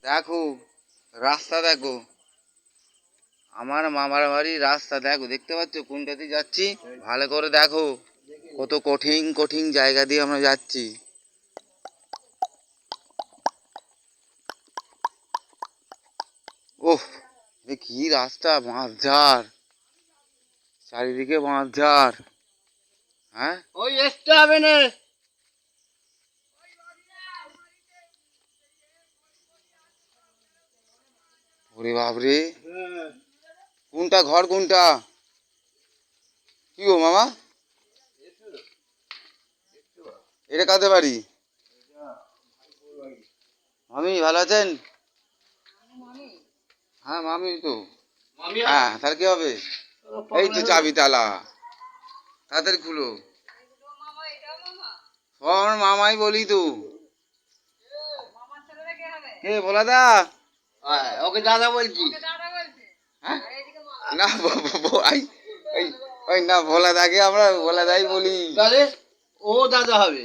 দেখো রাস্তা দেখো, আমার মামার বাড়ির রাস্তা দেখো, দেখতে পাচ্ছ কোনটাতে যাচ্ছি? ভালো করে দেখো, কত কঠিন কঠিন জায়গা দিয়ে আমরা যাচ্ছি। ওহ, এ কি রাস্তা! বাঁশঝাড়, চারিদিকে বাঁশঝাড়। হ্যাঁ, ওই এসতে হবে না। ওরে বাপরে, কোনটা ঘর কোনটা? কি গো মামা, এটা কাদের বাড়ি? মামি ভালো আছেন? হ্যাঁ মামি তো। হ্যাঁ তাহলে কি হবে? এই তো চাবি তালা, তাড়াতাড়ি খুলো। সব মামাই বলি তো। কে ভোলা দা? ওকে দাদা বলছি। হ্যাঁ না ওই ওই না, ভোলা দাকে আমরা ভোলা দাই বলি। তাহলে ও দাদা হবে।